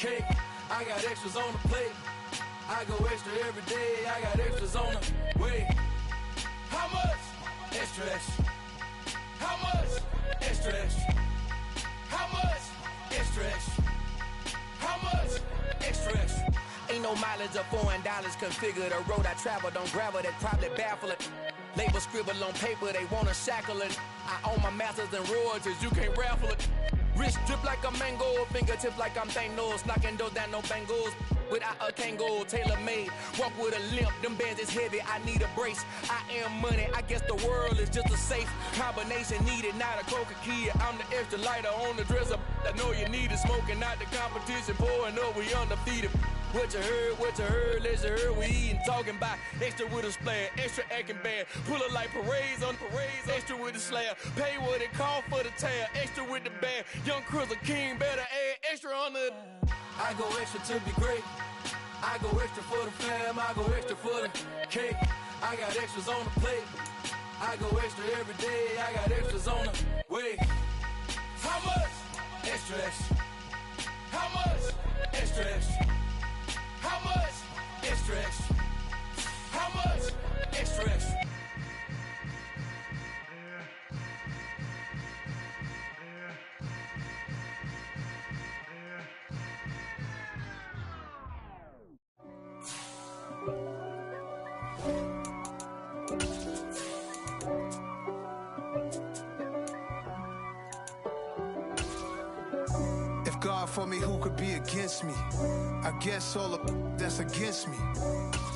cake. I got extras on the plate. I go extra every day. I got extras on the way. How much? Extra, extra. How much? Extra, extra. How much? Extra, extra. How much? Extra, extra. Ain't no mileage of $4 configure the road I travel. Don't gravel, that probably baffle it. Label scribble on paper, they wanna shackle it. I own my masters and royalties, you can't raffle it. Wrist drip like a mango, fingertips like I'm Thanos. Knocking those down, no bangles. Without a Kango, tailor-made. Walk with a limp, them bands is heavy, I need a brace. I am money, I guess the world is just a safe combination needed, not a coca key. I'm the extra lighter on the dresser. I know you need it, smoking out the competition, pouring up, we undefeated. What you heard, let's you heard, we eatin', talking about extra with a splash, extra acting bad, pull it like parades on parades, extra with the slab, pay what it cost for the tab, extra with the bag, young Crizzle King, better add extra on the. I go extra to be great, I go extra for the fam, I go extra for the cake, I got extras on the plate, I go extra every day, I got extras on the way. How much? Extra, extra. How much? Extra, extra. How much? Extra, extra. How much? Extra, extra. If God for me, who could be against me? I guess all of that's against me.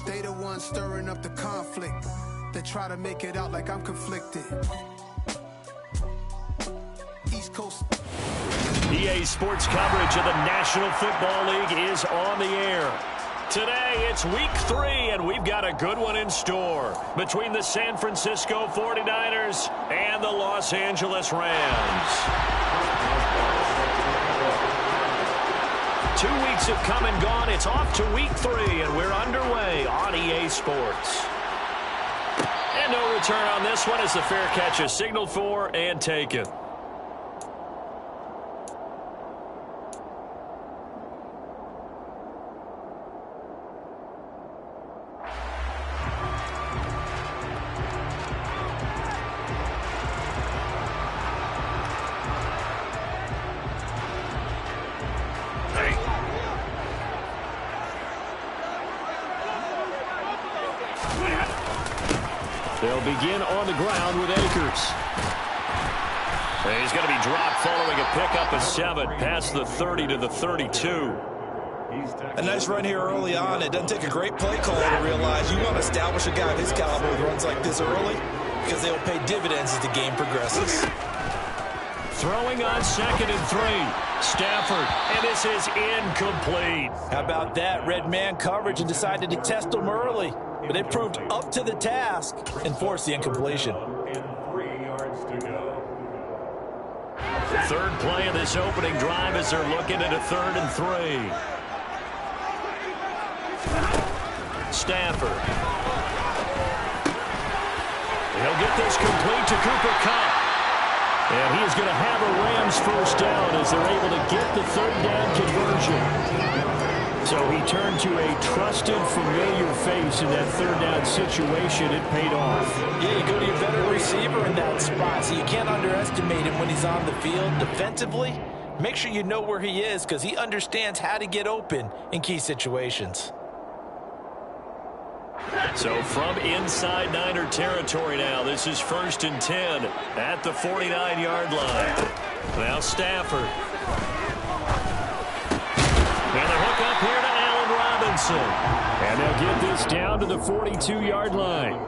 They the ones stirring up the conflict. They try to make it out like I'm conflicted. East Coast. EA Sports coverage of the National Football League is on the air. Today, it's week 3, and we've got a good one in store between the San Francisco 49ers and the Los Angeles Rams. 2 weeks have come and gone. It's off to week 3, and we're underway on EA Sports. And no return on this one as the fair catch is signaled for and taken. They'll begin on the ground with Akers. He's going to be dropped following a pickup of 7 past the 30 to the 32. A nice run here early on. It doesn't take a great play call to realize you want to establish a guy of his caliber with runs like this early because they will pay dividends as the game progresses. Throwing on 2nd and 3. Stafford, and this is incomplete. How about that? Red man coverage and decided to test him early. But it proved up to the task and forced the incompletion. And 3 yards to go. Third play of this opening drive as they're looking at a 3rd and 3. Stafford. He'll get this complete to Cooper Kupp. And he is going to have a Rams first down as they're able to get the 3rd down conversion. So he turned to a trusted, familiar face in that 3rd down situation. It paid off. Yeah, you go to your veteran receiver in that spot, so you can't underestimate him when he's on the field defensively. Make sure you know where he is because he understands how to get open in key situations. So from inside Niner territory now, this is 1st and 10 at the 49-yard line. Now Stafford. And the hook up here to Allen Robinson. And they'll get this down to the 42-yard line.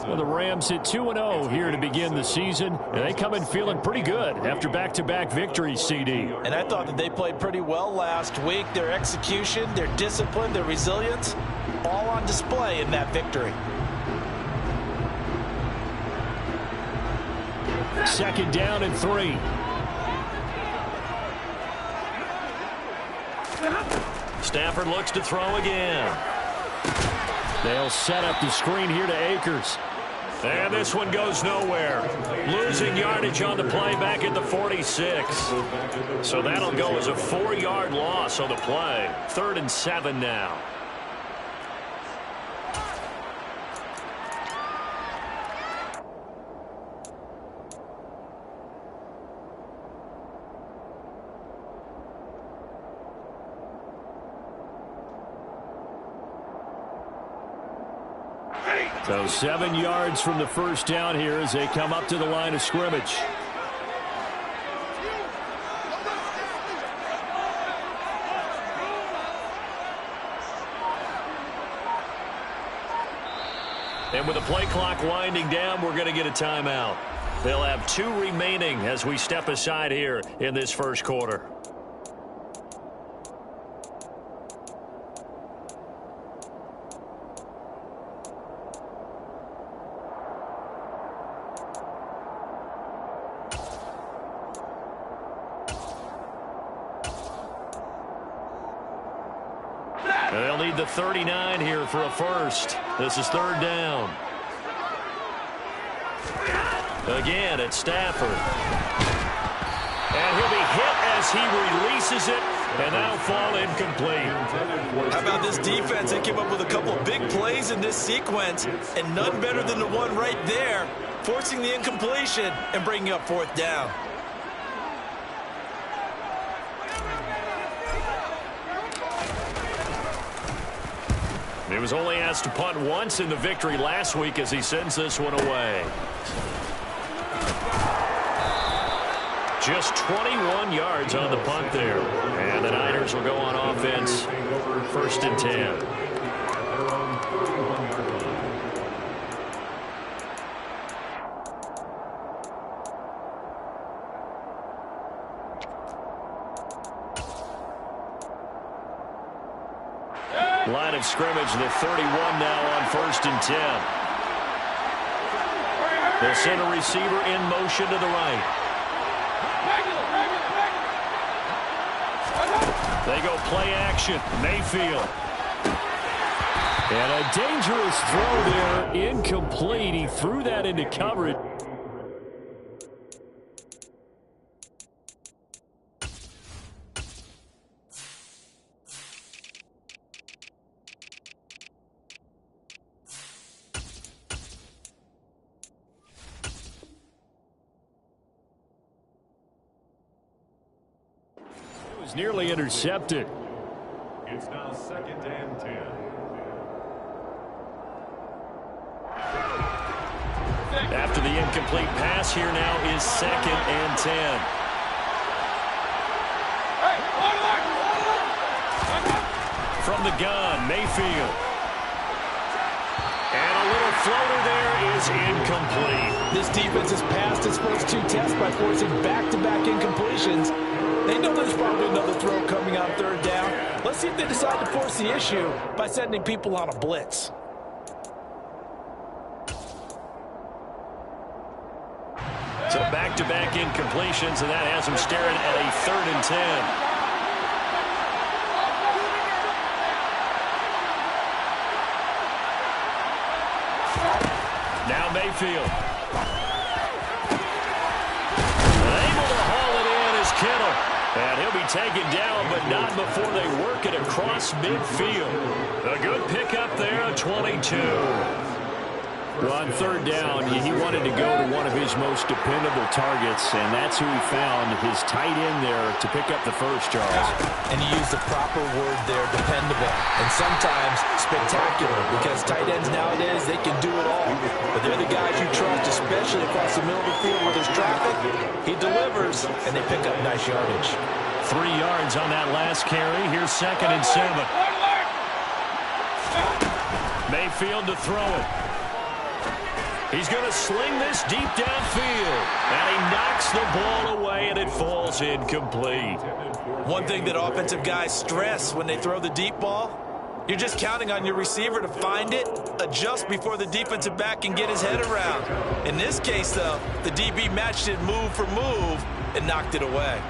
Well, the Rams hit 2-0 here to begin the season, and they come in feeling pretty good after back-to-back victories, CD. And I thought that they played pretty well last week. Their execution, their discipline, their resilience, all on display in that victory. 2nd down and 3. Stafford looks to throw again. They'll set up the screen here to Akers. And this one goes nowhere. Losing yardage on the play back at the 46. So that'll go as a 4-yard loss on the play. 3rd and 7 now. So 7 yards from the first down here as they come up to the line of scrimmage. And with the play clock winding down, we're going to get a timeout. They'll have 2 remaining as we step aside here in this first quarter. They'll need the 39 here for a first. This is 3rd down. Again, it's Stafford. And he'll be hit as he releases it, and that'll fall incomplete. How about this defense? They came up with a couple of big plays in this sequence, and none better than the one right there, forcing the incompletion and bringing up 4th down. He was only asked to punt once in the victory last week as he sends this one away. Just 21 yards on the punt there. And the Niners will go on offense. 1st and 10. Line of scrimmage, the 31 now on 1st and 10. They'll send a receiver in motion to the right. They go play action. Mayfield. And a dangerous throw there. Incomplete. He threw that into coverage. Nearly intercepted. It's now 2nd and 10. After the incomplete pass, here now is 2nd and 10. From the gun, Mayfield. And a little floater there is incomplete. This defense has passed its first 2 tests by forcing back-to-back incompletions. They know there's probably another throw coming on 3rd down. Let's see if they decide to force the issue by sending people on a blitz. So back-to-back incompletions, and that has them staring at a 3rd and 10. Now Mayfield. Able to haul it in is Kittle. And he'll be taken down, but not before they work it across midfield. A good pickup there, a 22. Well, on 3rd down, he wanted to go to one of his most dependable targets, and that's who he found, his tight end there, to pick up the first, Charles. And he used the proper word there, dependable, and sometimes spectacular, because tight ends nowadays, they can do it all. But they're the guys you trust, especially across the middle of the field where there's traffic. He delivers, and they pick up nice yardage. 3 yards on that last carry. Here's 2nd and 7. Mayfield to throw it. He's going to sling this deep downfield. And he knocks the ball away, and it falls incomplete. One thing that offensive guys stress when they throw the deep ball, you're just counting on your receiver to find it, adjust before the defensive back can get his head around. In this case, though, the DB matched it move for move and knocked it away.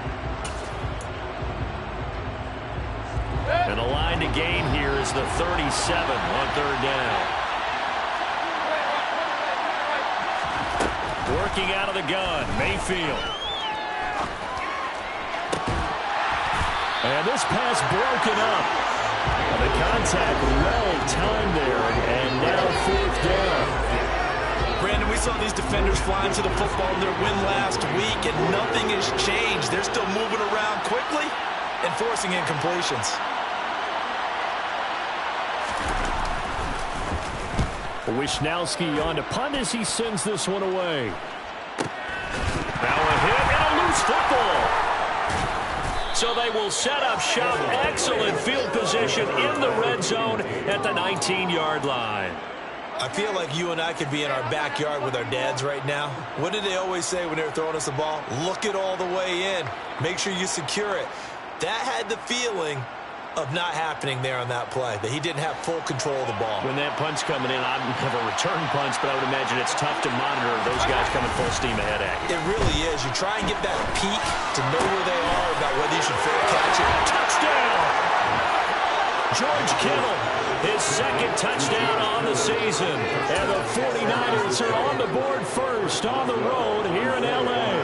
And the line to gain here is the 37 on 3rd down. Working out of the gun, Mayfield. And this pass broken up. The contact well timed there, and now 4th down. Brandon, we saw these defenders flying to the football in their win last week, and nothing has changed. They're still moving around quickly and forcing incompletions. Wishnowski on to punt as he sends this one away. Now a hit and a loose football. So they will set up shop. Excellent field position in the red zone at the 19-yard line. I feel like you and I could be in our backyard with our dads right now. What did they always say when they were throwing us the ball? Look it all the way in. Make sure you secure it. That had the feeling of not happening there on that play, that he didn't have full control of the ball. When that punt's coming in, I've never returned punts, but I would imagine it's tough to monitor those guys coming full steam ahead at you. It really is. You try and get that peek to know where they are, about whether you should fair catch it. Touchdown! George Kittle, his 2nd touchdown on the season. And the 49ers are on the board first on the road here in L.A.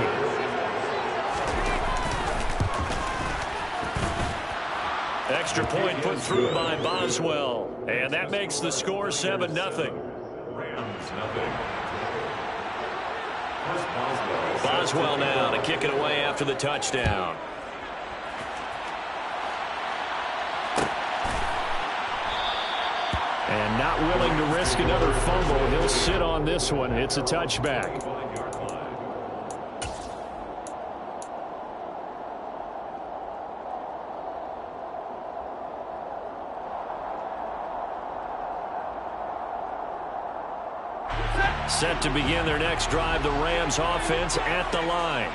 Extra point put through by Boswell. And that makes the score 7-0. Rams nothing. Boswell now to kick it away after the touchdown. And not willing to risk another fumble. He'll sit on this one. It's a touchback. Set to begin their next drive, the Rams offense at the line.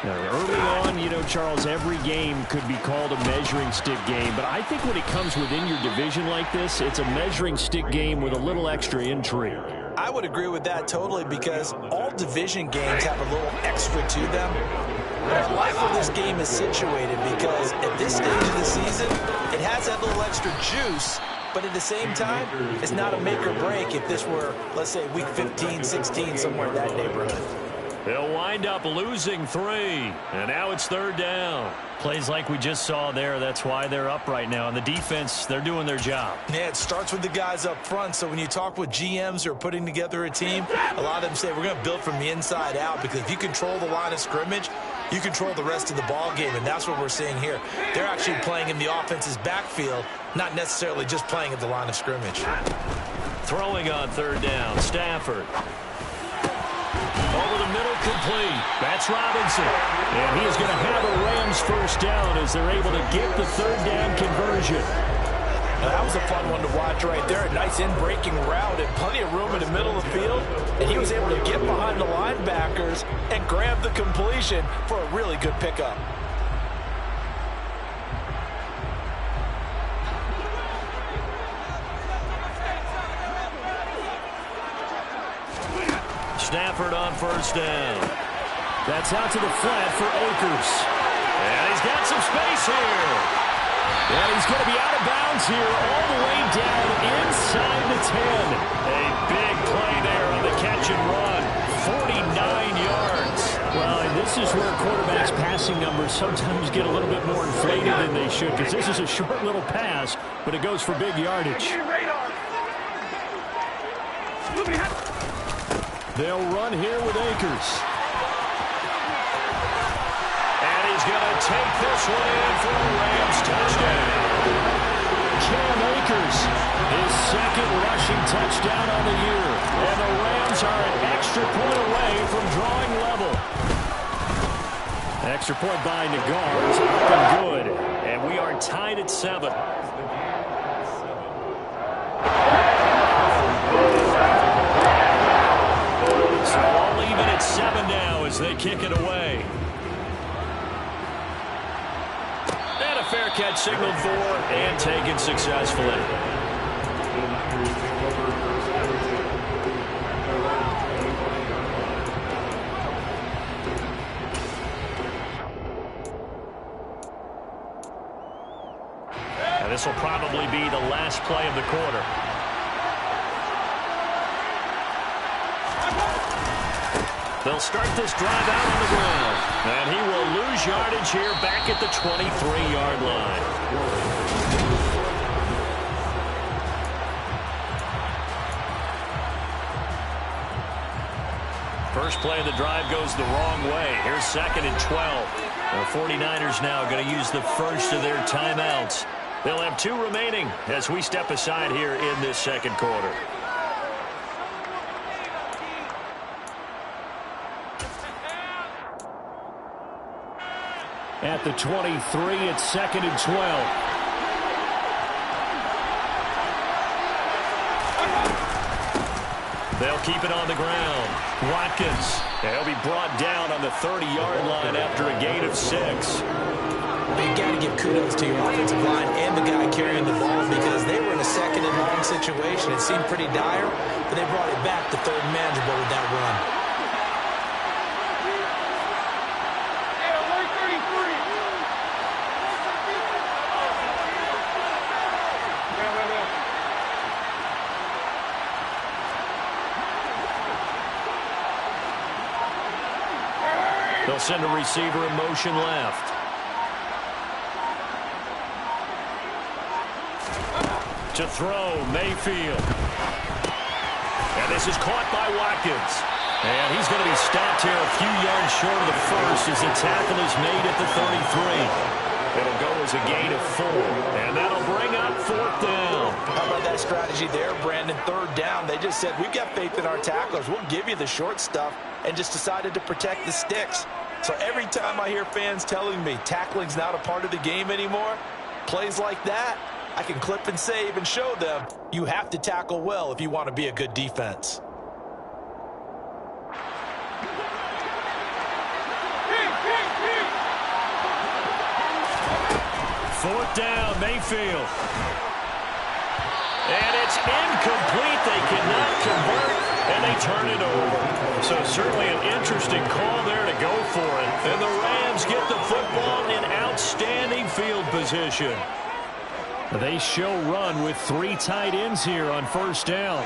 Now, early on, you know, Charles, every game could be called a measuring stick game, but I think when it comes within your division like this, it's a measuring stick game with a little extra intrigue. I would agree with that totally, because all division games have a little extra to them. I like where this game is situated, because at this stage of the season, it has that little extra juice. But at the same time, it's not a make or break if this were, let's say, week 15, 16, somewhere in that neighborhood. They'll wind up losing 3. And now it's 3rd down. Plays like we just saw there. That's why they're up right now. And the defense, they're doing their job. Yeah, it starts with the guys up front. So when you talk with GMs who are putting together a team, a lot of them say we're going to build from the inside out, because if you control the line of scrimmage, you control the rest of the ball game, and that's what we're seeing here. They're actually playing in the offense's backfield, not necessarily just playing at the line of scrimmage. Throwing on 3rd down, Stafford. Over the middle, complete. That's Robinson. And he is going to have a Rams 1st down as they're able to get the 3rd down conversion. Now, that was a fun one to watch right there. A nice in-breaking route and plenty of room in the middle of the field. And he was able to get behind the linebackers and grab the completion for a really good pickup. Stafford on 1st down. That's out to the flat for Akers. And he's got some space here. And he's going to be out of bounds here all the way down inside the 10. A big play there on the catch and run. 49 yards. Well, and this is where quarterbacks' passing numbers sometimes get a little bit more inflated than they should, because this is a short little pass, but it goes for big yardage. They'll run here with Akers. And he's going to take this one in for a Rams touchdown. Cam Akers, his 2nd rushing touchdown on the year. And the Rams are an extra point away from drawing level. Extra point by Nagar is up and good. And we are tied at 7. So all even at 7 now as they kick it away. And a fair catch signaled for and taken successfully. And this will probably be the last play of the quarter. They'll start this drive out on the ground. And he will lose yardage here back at the 23-yard line. First play of the drive goes the wrong way. Here's 2nd and 12. The 49ers now going to use the first of their timeouts. They'll have 2 remaining as we step aside here in this second quarter. At the 23, it's 2nd and 12. They'll keep it on the ground. Watkins, he'll be brought down on the 30-yard line after a gain of 6. You got to give kudos to your offensive line and the guy carrying the ball because they were in a 2nd and long situation. It seemed pretty dire, but they brought it back to 3rd and manageable with that run. They'll send a receiver in motion left. To throw, Mayfield. And this is caught by Watkins. And he's going to be stopped here a few yards short of the first as the tackle is made at the 33. It'll go as a gain of 4. And that'll bring up 4th down. How about that strategy there, Brandon? 3rd down. They just said, we've got faith in our tacklers. We'll give you the short stuff, and just decided to protect the sticks. So every time I hear fans telling me tackling's not a part of the game anymore, plays like that, I can clip and save and show them you have to tackle well if you want to be a good defense. Fourth down, Mayfield. And it's incomplete. They cannot convert, and they turn it over. So certainly an interesting call there to go for it. And the Rams get the football in outstanding field position. They show run with 3 tight ends here on 1st down.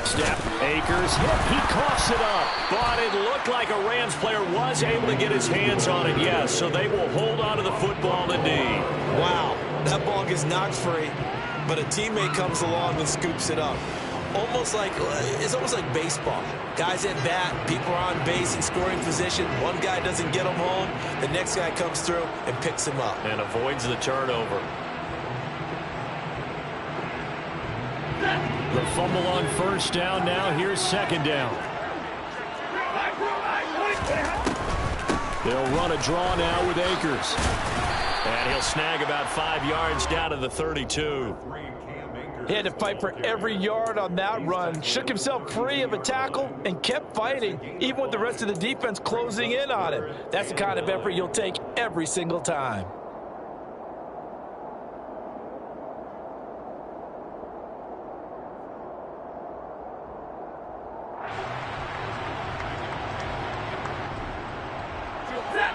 Snap, Akers hit, he coughs it up. But it looked like a Rams player was able to get his hands on it, yes. So they will hold on to the football indeed. Wow, that ball gets knocked free, but a teammate comes along and scoops it up. It's almost like baseball. Guys at bat, people are on base in scoring position. One guy doesn't get him home, the next guy comes through and picks him up. And avoids the turnover. The fumble on 1st down. Now here's 2nd down. They'll run a draw now with Akers. And he'll snag about 5 yards down to the 32. He had to fight for every yard on that run. Shook himself free of a tackle and kept fighting, even with the rest of the defense closing in on him. That's the kind of effort you'll take every single time.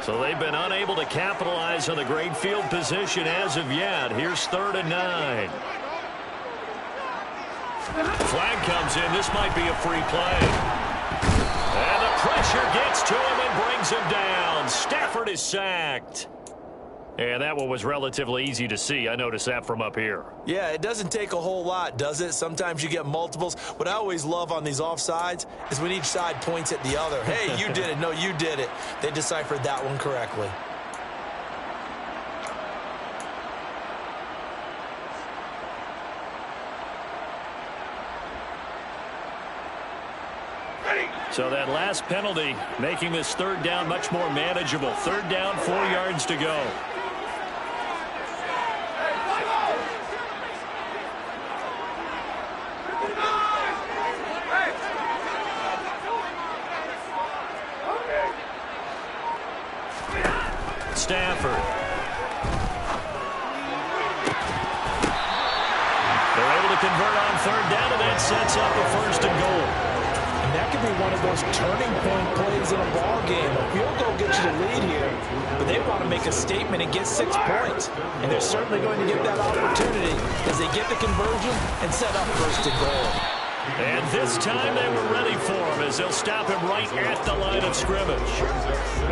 So they've been unable to capitalize on the great field position as of yet. Here's 3rd and 9. Flag comes in. This might be a free play. And the pressure gets to him and brings him down. Stafford is sacked. And that one was relatively easy to see. I noticed that from up here. Yeah, it doesn't take a whole lot, does it? Sometimes you get multiples. What I always love on these offsides is when each side points at the other. Hey, you did it. No, you did it. They deciphered that one correctly. So that last penalty making this 3rd down much more manageable. 3rd down, 4 yards to go. Stafford. They're able to convert on 3rd down, and that sets up a 1st and goal. And that could be one of those turning point plays in a ball game. A field goal gets you the lead here, but they want to make a statement and get 6 points. And they're certainly going to get that opportunity as they get the conversion and set up first and goal. And this time they were ready for him as they'll stop him right at the line of scrimmage.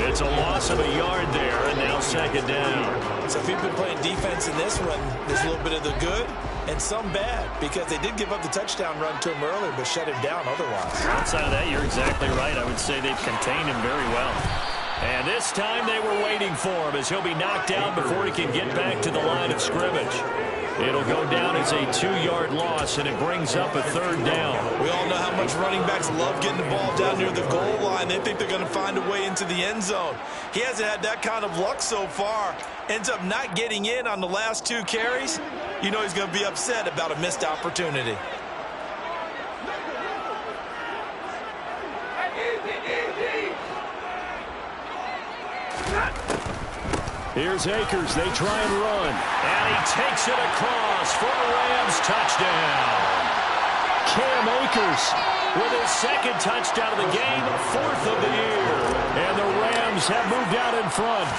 It's a loss of a yard there, and now second down. So if you've been playing defense in this one, there's a little bit of the good and some bad, because they did give up the touchdown run to him earlier, but shut him down otherwise. Outside of that, you're exactly right. I would say they've contained him very well. And this time they were waiting for him as he'll be knocked down before he can get back to the line of scrimmage. It'll go down as a 2-yard loss, and it brings up a third down. We all know how much running backs love getting the ball down near the goal line. They think they're going to find a way into the end zone. He hasn't had that kind of luck so far. Ends up not getting in on the last 2 carries. You know he's going to be upset about a missed opportunity. Here's Akers. They try and run. And he takes it across for a Rams touchdown. Cam Akers with his 2nd touchdown of the game, 4th of the year. And the Rams have moved out in front.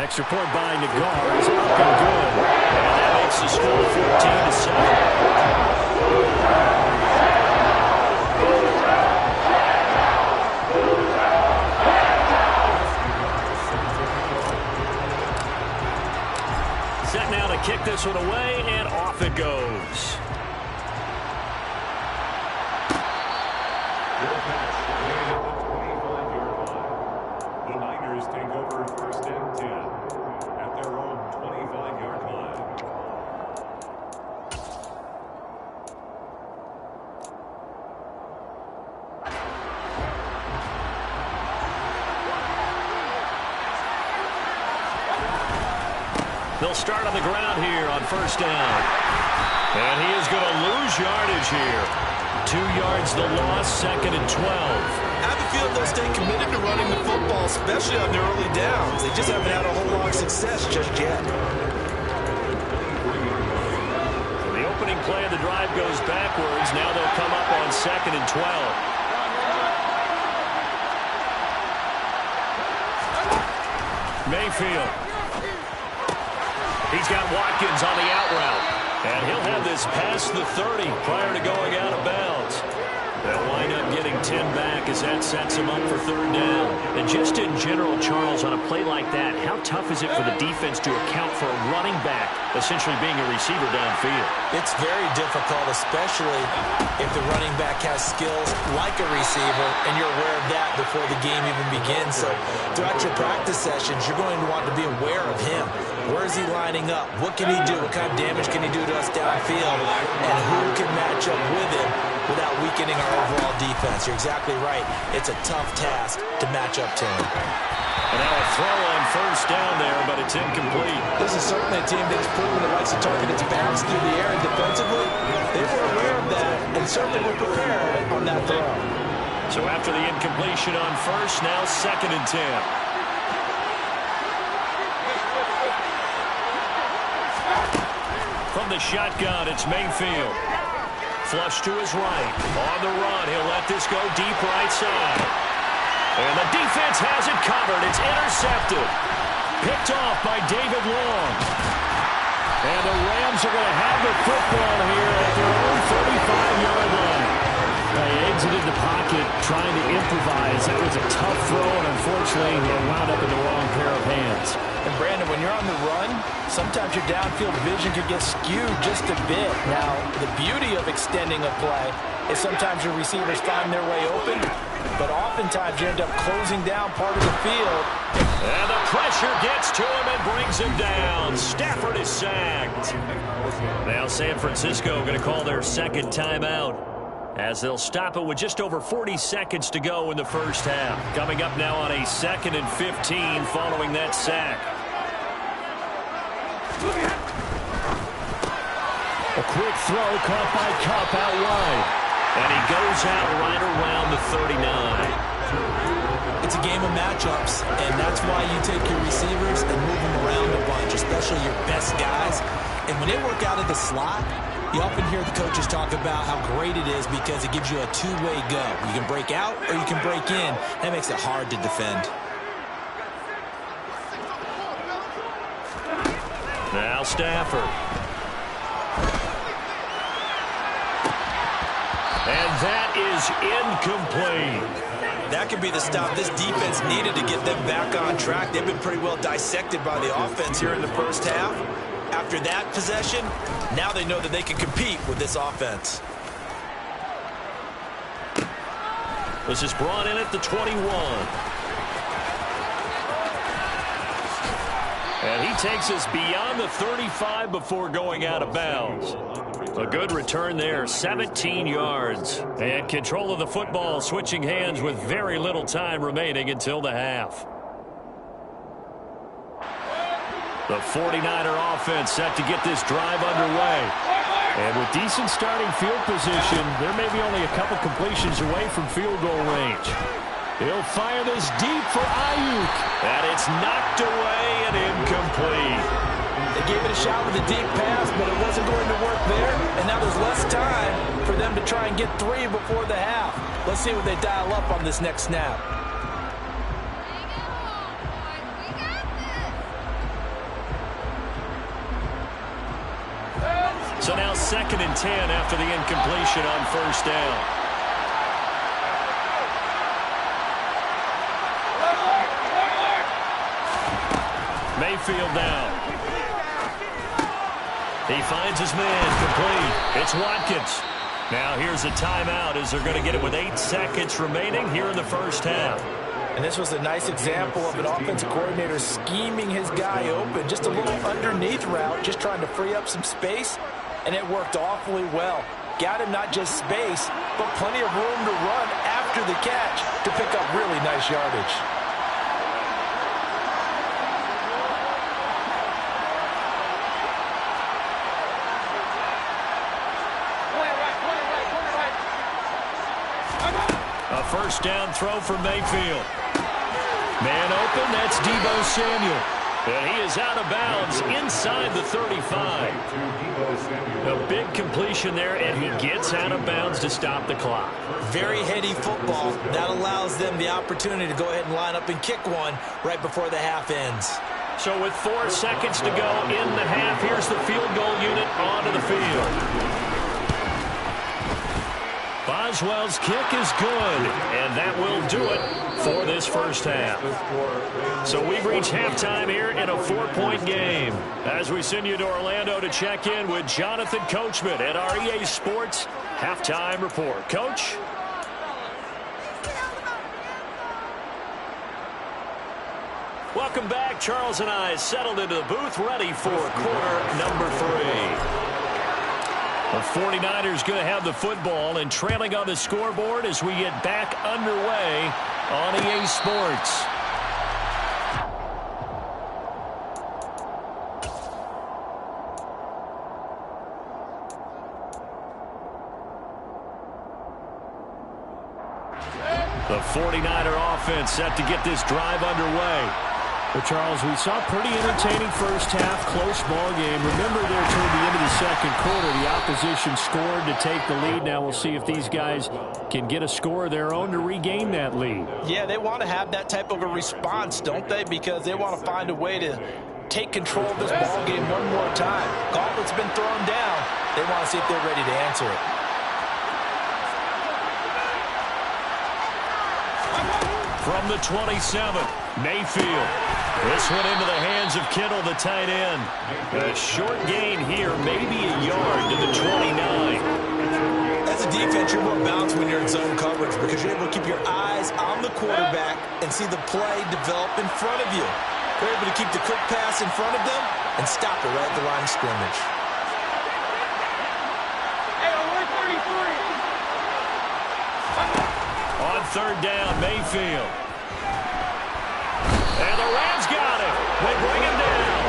Extra point by Nagar is up and good. And that makes the score 14-7. Now to kick this one away, and off it goes. The Niners take over 1st and 10 at their own 25-yard line. They'll start on the ground here on 1st down. And he is going to lose yardage here. 2 yards the loss, 2nd and 12. I have a feeling they'll stay committed to running the football, especially on their early downs. They just haven't had a whole lot of success just yet. So the opening play of the drive goes backwards. Now they'll come up on 2nd and 12. Mayfield. He's got Watkins on the out route. And he'll have this past the 30 prior to going out of bounds. They'll wind up getting 10 back as that sets him up for 3rd down. And just in general, Charles, on a play like that, how tough is it for the defense to account for a running back essentially being a receiver downfield? It's very difficult, especially if the running back has skills like a receiver, and you're aware of that before the game even begins. So throughout your practice sessions, you're going to want to be aware of him. Where is he lining up? What can he do? What kind of damage can he do to us downfield? And who can match up with him without weakening our overall defense? You're exactly right. It's a tough task to match up to him. And now a throw on 1st down there, but it's incomplete. This is certainly a team that's proven it likes to target its bounce through the air, and defensively, they were aware of that and certainly were prepared on that throw. So after the incompletion on 1st, now 2nd and 10. From the shotgun, it's Mayfield. Flush to his right. On the run, he'll let this go deep right side. And the defense has it covered. It's intercepted. Picked off by David Long. And the Rams are going to have the football here at their own 35-yard line. They exited the pocket trying to improvise. That was a tough throw, and unfortunately, it wound up in the wrong pair of hands. And Brandon, when you're on the run, sometimes your downfield vision could get skewed just a bit. Now, the beauty of extending a play is sometimes your receivers find their way open, but oftentimes you end up closing down part of the field. And the pressure gets to him and brings him down. Stafford is sacked. Now San Francisco going to call their 2nd timeout, as they'll stop it with just over 40 seconds to go in the 1st half. Coming up now on a 2nd and 15 following that sack. A quick throw caught by Kupp out wide. And he goes out right around the 39. It's a game of matchups, and that's why you take your receivers and move them around a bunch, especially your best guys. And when they work out of the slot, You often hear the coaches talk about how great it is because it gives you a two-way go. You can break out or you can break in. That makes it hard to defend. Now Stafford. And that is incomplete. That could be the stop this defense needed to get them back on track. They've been pretty well dissected by the offense here in the first half. After that possession, now they know that they can compete with this offense. This is brought in at the 21. And he takes us beyond the 35 before going out of bounds. A good return there, 17 yards. And control of the football switching hands with very little time remaining until the half. The 49er offense set to get this drive underway. And with decent starting field position, there may be only a couple completions away from field goal range. He'll fire this deep for Ayuk. And it's knocked away and incomplete. They gave it a shot with a deep pass, but it wasn't going to work there. And now there's less time for them to try and get 3 before the half. Let's see what they dial up on this next snap. So now 2nd and 10 after the incompletion on first down. Mayfield down. He finds his man complete. It's Watkins. Now here's a timeout as they're going to get it with 8 seconds remaining here in the first half. And this was a nice example of an offensive coordinator scheming his guy open. Just a little underneath route, just trying to free up some space. And it worked awfully well. Got him not just space, but plenty of room to run after the catch to pick up really nice yardage. A first down throw for Mayfield. Man open, that's Deebo Samuel. And he is out of bounds inside the 35. A big completion there, and he gets out of bounds to stop the clock. Very heady football. That allows them the opportunity to go ahead and line up and kick one right before the half ends. So with 4 seconds to go in the half, here's the field goal unit onto the field. Boswell's kick is good, and that will do it for this first half. So we've reached halftime here in a 4-point game. As we send you to Orlando to check in with Jonathan Coachman at our EA Sports Halftime Report. Coach? Welcome back. Charles and I settled into the booth, ready for quarter number 3. The 49ers going to have the football and trailing on the scoreboard as we get back underway on EA Sports. The 49er offense set to get this drive underway. Well, Charles, we saw a pretty entertaining first half, close ball game. Remember there toward the end of the second quarter, the opposition scored to take the lead. Now we'll see if these guys can get a score of their own to regain that lead. Yeah, they want to have that type of a response, don't they? Because they want to find a way to take control of this ball game one more time. Gauntlet's been thrown down. They want to see if they're ready to answer it. From the 27, Mayfield. This one into the hands of Kittle, the tight end. A short gain here, maybe a yard to the 29. As a defense, you're more balanced when you're in zone coverage because you're able to keep your eyes on the quarterback and see the play develop in front of you. You're able to keep the quick pass in front of them and stop it right at the line of scrimmage. On third down, Mayfield. And the Rams got him. They bring him down.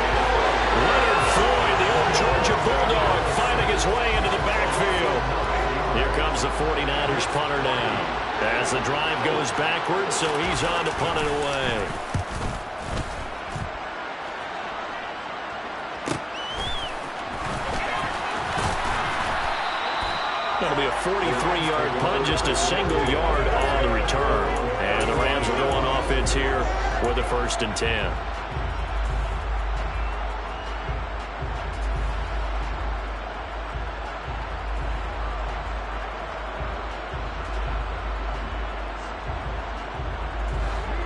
Leonard Floyd, the old Georgia Bulldog, finding his way into the backfield. Here comes the 49ers punter now. As the drive goes backwards, so he's on to punt it away. 43-yard punt, just a single yard on the return. And the Rams will go on offense here with a 1st and 10.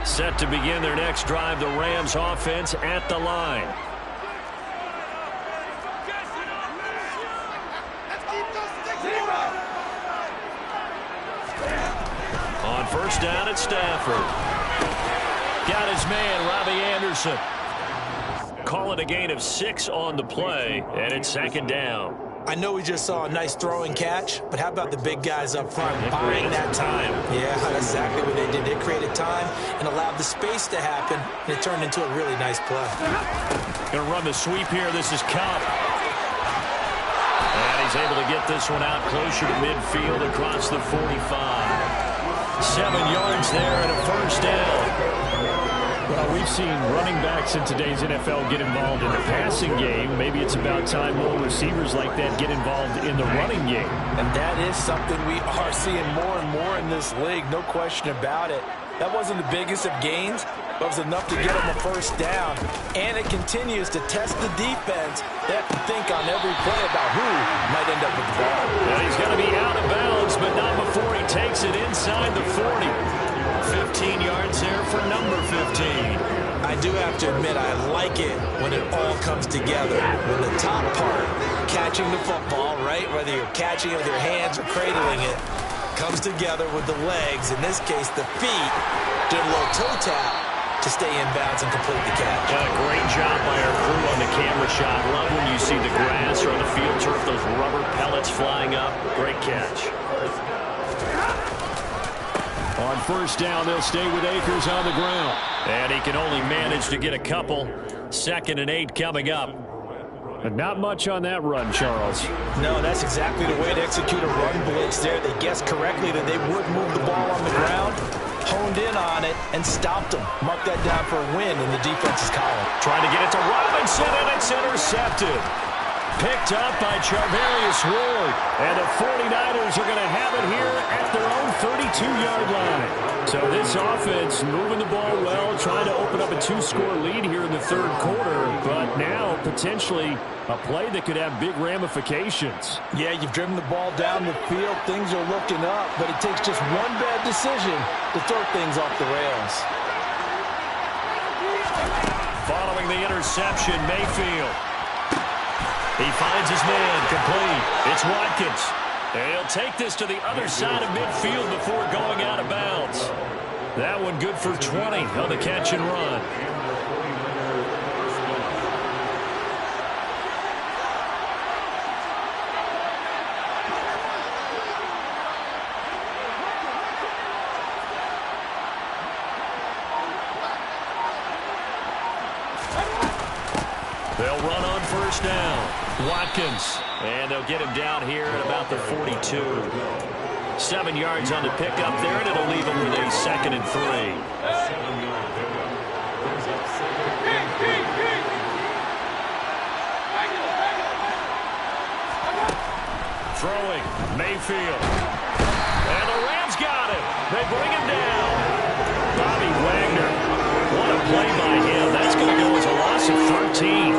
Set to begin their next drive, the Rams offense at the line. On 1st down at Stafford. Got his man, Robbie Anderson. Call it a gain of 6 on the play, and it's 2nd down. I know we just saw a nice throwing catch, but how about the big guys up front buying that time? Yeah, that's exactly what they did. They created time and allowed the space to happen, and it turned into a really nice play. Going to run the sweep here. This is Cup. And he's able to get this one out closer to midfield across the 45. 7 yards there and a 1st down. Well, we've seen running backs in today's NFL get involved in the passing game. Maybe it's about time more receivers like that get involved in the running game. And that is something we are seeing more and more in this league, no question about it. That wasn't the biggest of gains, but it was enough to get them a 1st down. And it continues to test the defense. They have to think on every play about who might end up with the ball. And he's going to be out of bounds, but not before he takes it inside the 40. 15 yards there for number 15. I do have to admit, I like it when it all comes together. When the top part, catching the football, right, whether you're catching it with your hands or cradling it, comes together with the legs, in this case the feet, do a little toe tap to stay in bounds and complete the catch. Great job by our crew on the camera shot. Love when you see the grass or on the field turf, those rubber pellets flying up. Great catch. On 1st down, they'll stay with Akers on the ground. And he can only manage to get a couple. 2nd and 8 coming up. But not much on that run, Charles. No, that's exactly the way to execute a run blitz there. They guessed correctly that they would move the ball on the ground, honed in on it, and stopped them. Mark that down for a win in the defense's column. Trying to get it to Robinson, and it's intercepted. Picked up by Charvarius Ward. And the 49ers are going to have it here at their own 32-yard line. So this offense moving the ball well, trying to open up a 2-score lead here in the 3rd quarter. But now potentially a play that could have big ramifications. Yeah, you've driven the ball down the field. Things are looking up, but it takes just one bad decision to throw things off the rails. Following the interception, Mayfield. He finds his man, complete. It's Watkins. And he'll take this to the other side of midfield before going out of bounds. That one good for 20 on the catch and run. They'll run on 1st down. Watkins. And they'll get him down here at about the 42. 7 yards on the pickup there, and it'll leave him with a 2nd and 3. Throwing, Mayfield. And the Rams got him. They bring him down. Bobby Wagner. What a play by him. That's going to go as a loss of 13.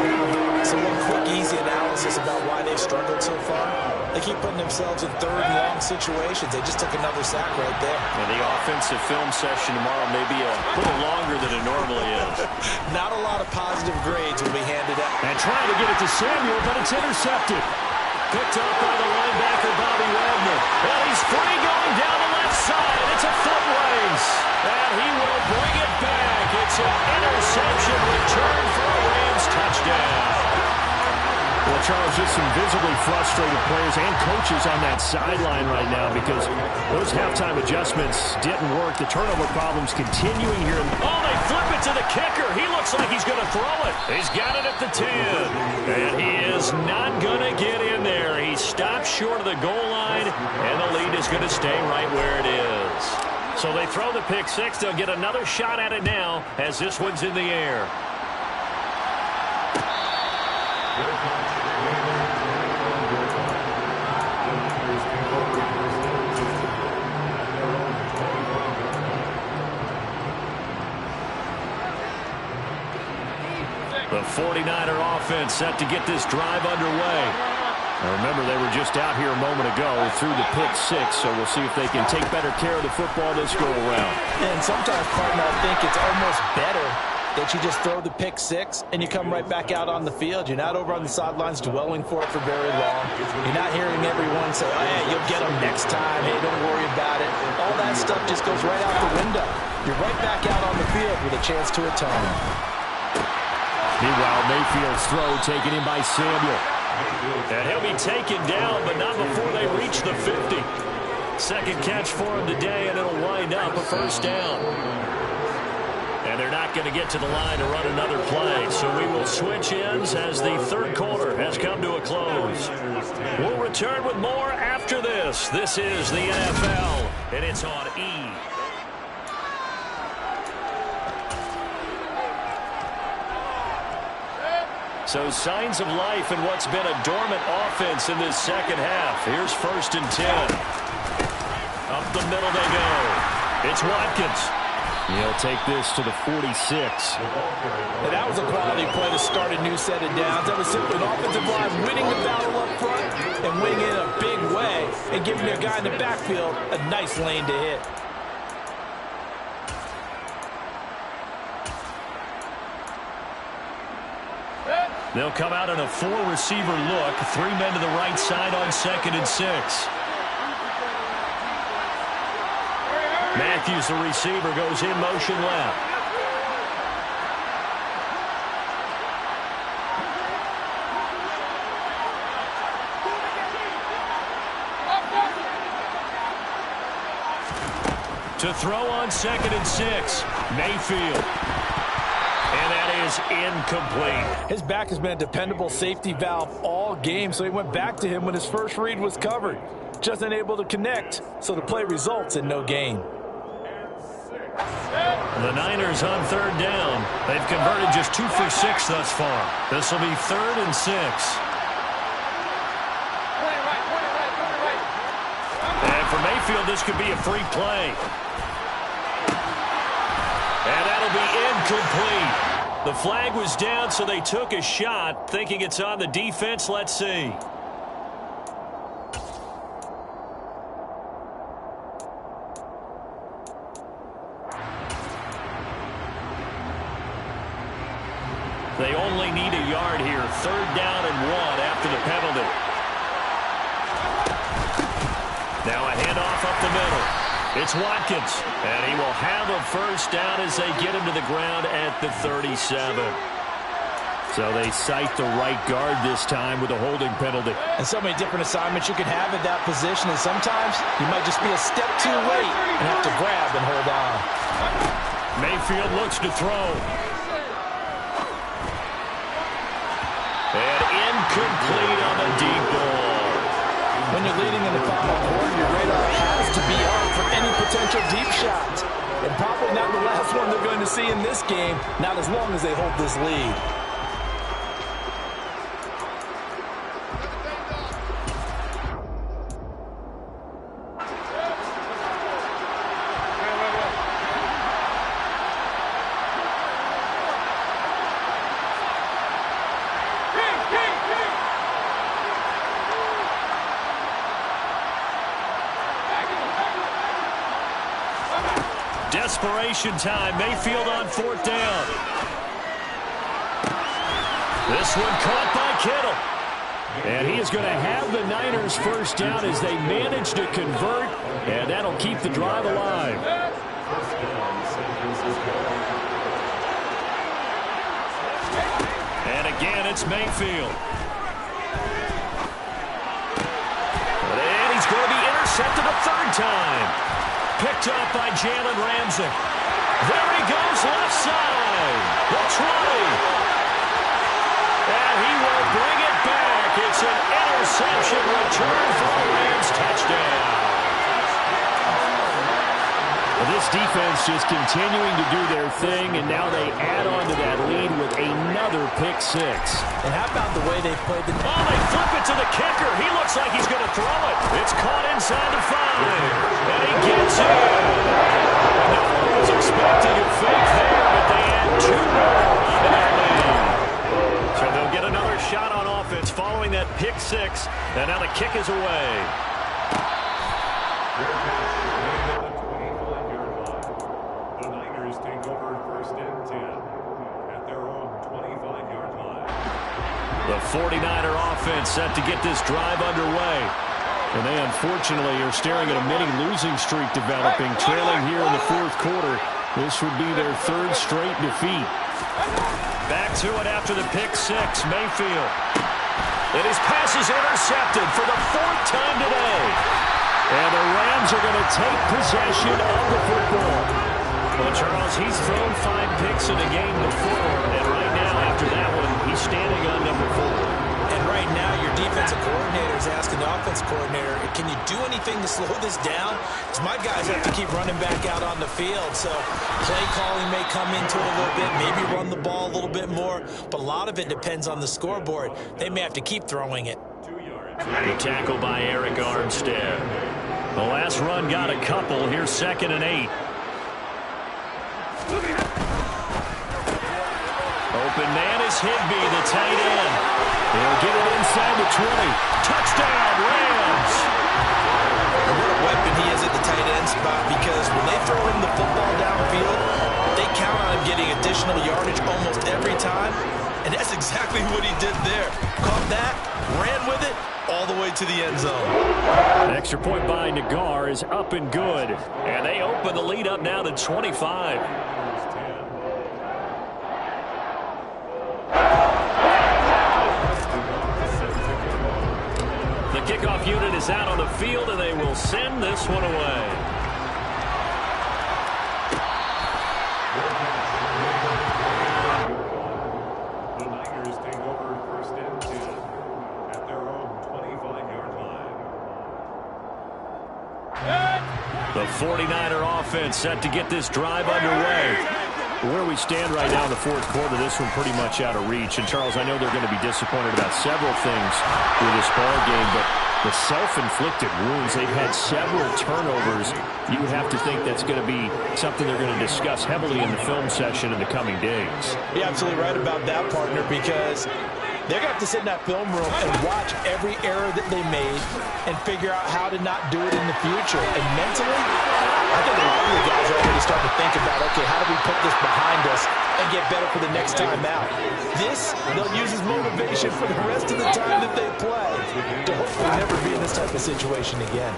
So one quick, easy analysis about why they've struggled so far. They keep putting themselves in 3rd and long situations. They just took another sack right there. And the offensive film session tomorrow may be a little longer than it normally is. Not a lot of positive grades will be handed out. And trying to get it to Samuel, but it's intercepted. Picked up by the linebacker, Bobby Wagner. And he's free going down the left side. It's a foot race. And he will bring it back. It's an interception return for a Rams touchdown. Well, Charles, just some visibly frustrated players and coaches on that sideline right now because those halftime adjustments didn't work. The turnover problems continuing here. Oh, they flip it to the kicker. He looks like he's going to throw it. He's got it at the 10. And he is not going to get in there. He stopped short of the goal line, and the lead is going to stay right where it is. So they throw the pick six. They'll get another shot at it now as this one's in the air. The 49er offense set to get this drive underway. Now remember, they were just out here a moment ago through the pick six, so we'll see if they can take better care of the football this go-around. And sometimes, partner, I think it's almost better that you just throw the pick six and you come right back out on the field. You're not over on the sidelines dwelling for it for very long. You're not hearing everyone say, oh, yeah, you'll get them next time. Hey, don't worry about it. All that stuff just goes right out the window. You're right back out on the field with a chance to atone. Meanwhile, Mayfield's throw taken in by Samuel. And he'll be taken down, but not before they reach the 50. Second catch for him today, and it'll wind up a first down. And they're not going to get to the line to run another play, so we will switch ends as the third quarter has come to a close. We'll return with more after this. This is the NFL, and it's on E! So signs of life in what's been a dormant offense in this second half. Here's 1st and 10. Up the middle they go. It's Watkins. He'll take this to the 46. And that was a quality play to start a new set of downs. That was simply an offensive line winning the battle up front and winning it in a big way and giving their guy in the backfield a nice lane to hit. They'll come out in a 4-receiver look. 3 men to the right side on 2nd and 6. Matthews, the receiver, goes in motion left. To throw on 2nd and 6. Mayfield. And that is incomplete. His back has been a dependable safety valve all game, so he went back to him when his first read was covered. Just unable to connect, so the play results in no gain. The Niners on 3rd down. They've converted just 2 for 6 thus far. This will be 3rd and 6. And for Mayfield, this could be a free play. And that'll be incomplete. The flag was down, so they took a shot, thinking it's on the defense. Let's see. They only need a yard here. 3rd down and 1 after the penalty. Now a handoff up the middle. It's Watkins, and he will have a first down as they get him to the ground at the 37. So they cite the right guard this time with a holding penalty. And so many different assignments you could have at that position, and sometimes you might just be a step too late and have to grab and hold on. Mayfield looks to throw. And incomplete on the deep ball. When you're leading in the final quarter, your radar has to be on for any potential deep shots. And probably not the last one they're going to see in this game, not as long as they hold this lead. Desperation time. Mayfield on 4th down. This one caught by Kittle. And he is going to have the Niners first down as they manage to convert, and that'll keep the drive alive. And again, it's Mayfield. And he's going to be intercepted a 3rd time. Picked up by Jalen Ramsey. There he goes, left side. The 20. And he will bring it back. It's an interception return for a Rams touchdown. Well, this defense just continuing to do their thing, and now they add on to that lead with another pick 6. And how about the way they played the... Oh, they flip it to the kicker. He looks like he's going to throw it. It's caught inside the 5. And he gets it. No one was expecting a fake there, but they add 2 more on to that lead. Niners take over first and 10 at their own 25-yard line. The 49er offense set to get this drive underway. And they unfortunately are staring at a mini losing streak developing, trailing here in the fourth quarter. This would be their third straight defeat. Back to it after the pick six, Mayfield. And his pass is intercepted for the fourth time today. And the Rams are going to take possession of the football. Well, Charles, he's thrown 5 picks in a game before, and right now, after that one, he's standing on number 4. And right now, your defensive coordinator is asking the offensive coordinator, can you do anything to slow this down? Because my guys have to keep running back out on the field. So play calling may come into it a little bit, maybe run the ball a little bit more. But a lot of it depends on the scoreboard. They may have to keep throwing it. The tackle by Eric Armstead. The last run got a couple. Here's 2nd and 8. Open man is Higbee, the tight end. He'll get it inside the 20. Touchdown, Rams! And what a weapon he is at the tight end spot, because when they throw him the football downfield, they count on him getting additional yardage almost every time. And that's exactly what he did there. Caught that, ran with it, all the way to the end zone. An extra point by Nagar is up and good. And they open the lead up now to 25. The kickoff unit is out on the field, and they will send this one away. The Niners take over first and 10 at their own 25-yard line. The 49er offense set to get this drive underway. Where we stand right now in the fourth quarter, this one pretty much out of reach. And, Charles, I know they're going to be disappointed about several things with this ball game, but the self-inflicted wounds, they've had several turnovers. You have to think that's going to be something they're going to discuss heavily in the film session in the coming days. You're absolutely right about that, partner, because they're going to have to sit in that film room and watch every error that they made and figure out how to not do it in the future. And mentally, I think a lot of the guys are already starting to think about, okay, how do we put this behind us and get better for the next time out? This, they'll use as motivation for the rest of the time that they play to hopefully never be in this type of situation again.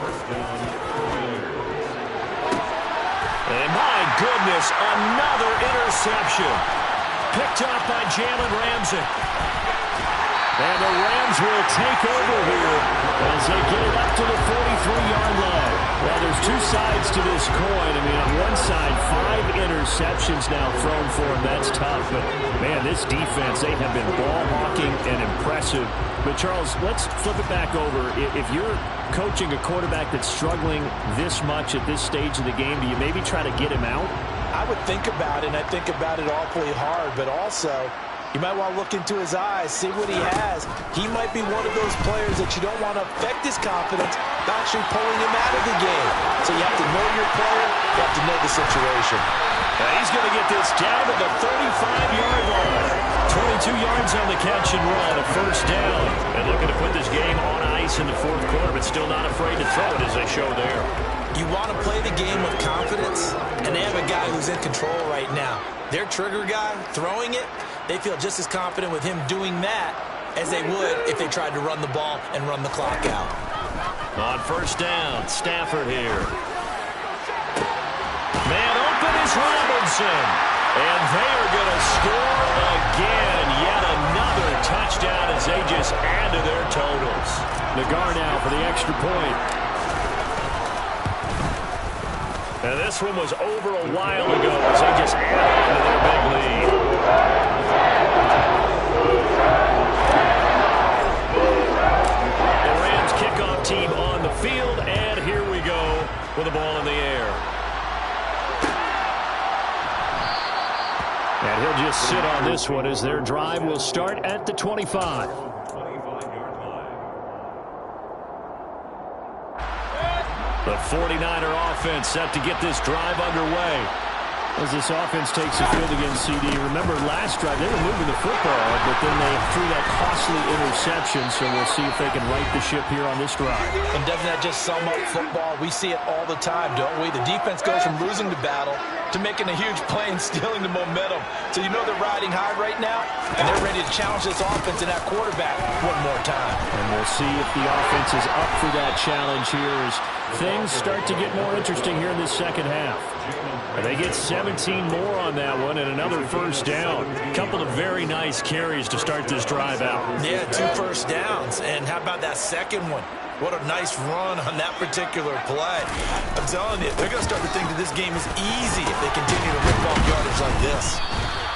And my goodness, another interception. Picked up by Jalen Ramsey. And the Rams will take over here as they get it up to the 43-yard line. Well, there's two sides to this coin. I mean, on one side, 5 interceptions now thrown for him. That's tough. But, man, this defense, they have been ball-hawking and impressive. But, Charles, let's flip it back over. If you're coaching a quarterback that's struggling this much at this stage of the game, do you maybe try to get him out? I would think about it, and I think about it awfully hard. But also, you might want to look into his eyes, see what he has. He might be one of those players that you don't want to affect his confidence by actually pulling him out of the game. So you have to know your player, you have to know the situation. He's going to get this down to the 35-yard line. 22 yards on the catch and run, a first down. And looking to put this game on ice in the fourth quarter, but still not afraid to throw it as they show there. You want to play the game with confidence, and they have a guy who's in control right now. Their trigger guy, throwing it, they feel just as confident with him doing that as they would if they tried to run the ball and run the clock out. On first down, Stafford here. Man open is Robinson. And they are going to score again. Yet another touchdown as they just add to their totals. Nagar now for the extra point. And this one was over a while ago as they just added to their big lead. The Rams kickoff team on the field, and here we go with the ball in the air. And he'll just sit on this one as their drive will start at the 25. 25-yard line. The 49er offense set to get this drive underway. As this offense takes the field against CD. Remember, last drive, they were moving the football, but then they threw that costly interception, so we'll see if they can right the ship here on this drive. And doesn't that just sum up football? We see it all the time, don't we? The defense goes from losing the battle to making a huge play and stealing the momentum. So you know they're riding high right now, and they're ready to challenge this offense and that quarterback one more time. And we'll see if the offense is up for that challenge here as things start to get more interesting here in the second half. And they get 17 more on that one and another first down. A couple of very nice carries to start this drive out. Yeah, 2 first downs. And how about that second one? What a nice run on that particular play. I'm telling you, they're going to start to think that this game is easy if they continue to rip off yardage like this.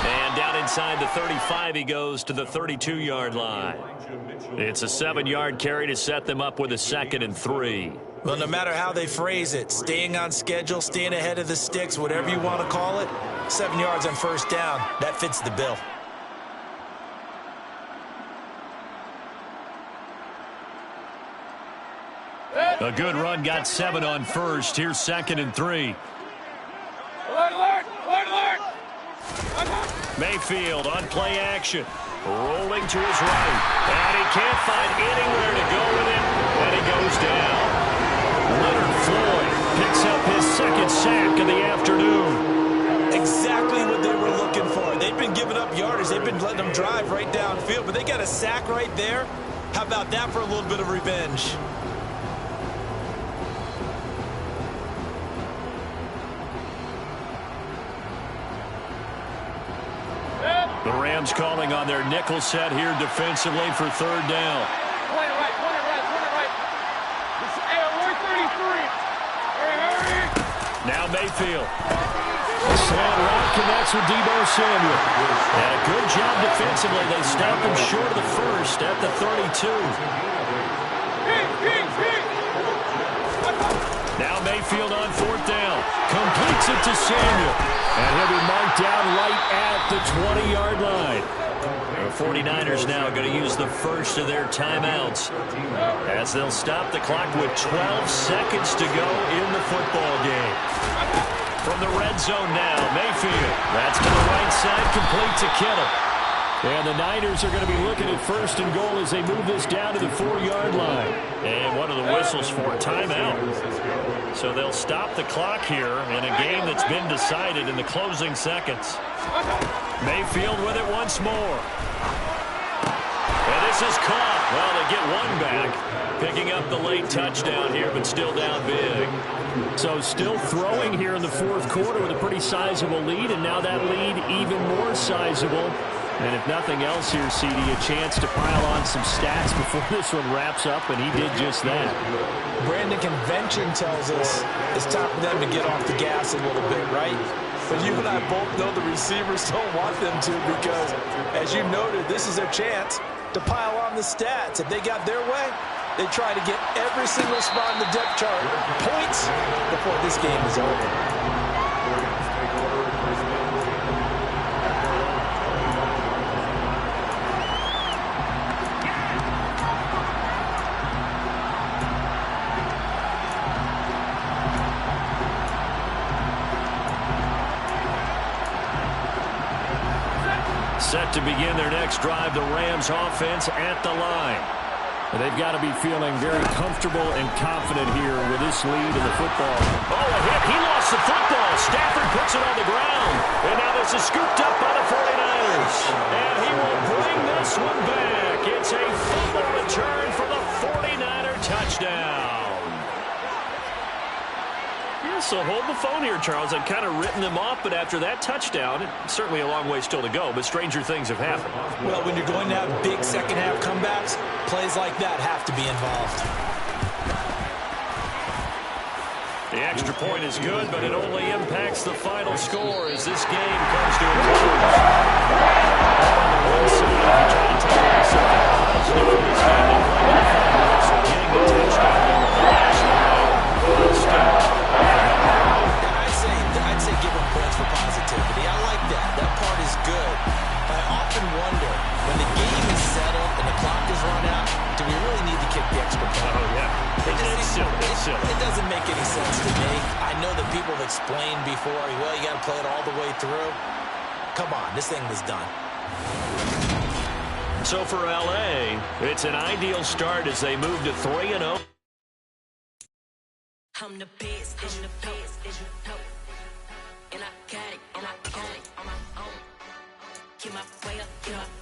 And down inside the 35, he goes to the 32-yard line. It's a 7-yard carry to set them up with a 2nd and 3. Well, no matter how they phrase it, staying on schedule, staying ahead of the sticks, whatever you want to call it, 7 yards on first down, that fits the bill. A good run, got 7 on first. Here's 2nd and 3. Alert! Mayfield on play action. Rolling to his right. And he can't find anywhere to go with it. And he goes down. Leonard Floyd picks up his 2nd sack of the afternoon. Exactly what they were looking for. They've been giving up yardage. They've been letting them drive right downfield. But they got a sack right there. How about that for a little bit of revenge? The Rams calling on their nickel set here defensively for 3rd down. Point it right. We're 33. Hurry. Now Mayfield. The slant route connects with Deebo Samuel. And a good job defensively. They stop him short of the first at the 32. Now Mayfield on 4th down. Completes it to Samuel. And he'll be marked down right at the 20-yard line. The 49ers now going to use the first of their timeouts as they'll stop the clock with 12 seconds to go in the football game. From the red zone now, Mayfield. That's to the right side, complete to Kittle. And the Niners are going to be looking at 1st and goal as they move this down to the 4-yard line. And one of the whistles for timeout. So they'll stop the clock here in a game that's been decided in the closing seconds. Mayfield with it once more. And this is caught. Well, they get one back. Picking up the late touchdown here, but still down big. So still throwing here in the 4th quarter with a pretty sizable lead, and now that lead even more sizable. And if nothing else here, CD, a chance to pile on some stats before this one wraps up, and he did just that. Brandon, convention tells us it's time for them to get off the gas a little bit, right? But you and I both know the receivers don't want them to because, as you noted, this is their chance to pile on the stats. If they got their way, they try to get every single spot in the depth chart points before this game is over. Set to begin their next drive, the Rams offense at the line. They've got to be feeling very comfortable and confident here with this lead in the football. Oh, a hit. He lost the football. Stafford puts it on the ground. And now this is scooped up by the 49ers. And he will bring this one back. It's a fumble return for the 49er touchdown. So hold the phone here, Charles. I've kind of written them off, but after that touchdown, it's certainly a long way still to go, but stranger things have happened. Well, when you're going to have big second-half comebacks, plays like that have to be involved. The extra point is good, but it only impacts the final score as this game comes to a close. On the one side, trying to take away something positive from this game, getting the touchdown on the last drive. I'd say give them points for positivity. I like that. That part is good. But I often wonder, when the game is settled and the clock is run out, do we really need to kick the extra point? Oh, yeah. It doesn't make any sense to me. I know that people have explained before, well, you got to play it all the way through. Come on, this thing was done. So for L.A., it's an ideal start as they move to 3-0. and I got it on my own. Keep my way up, yeah.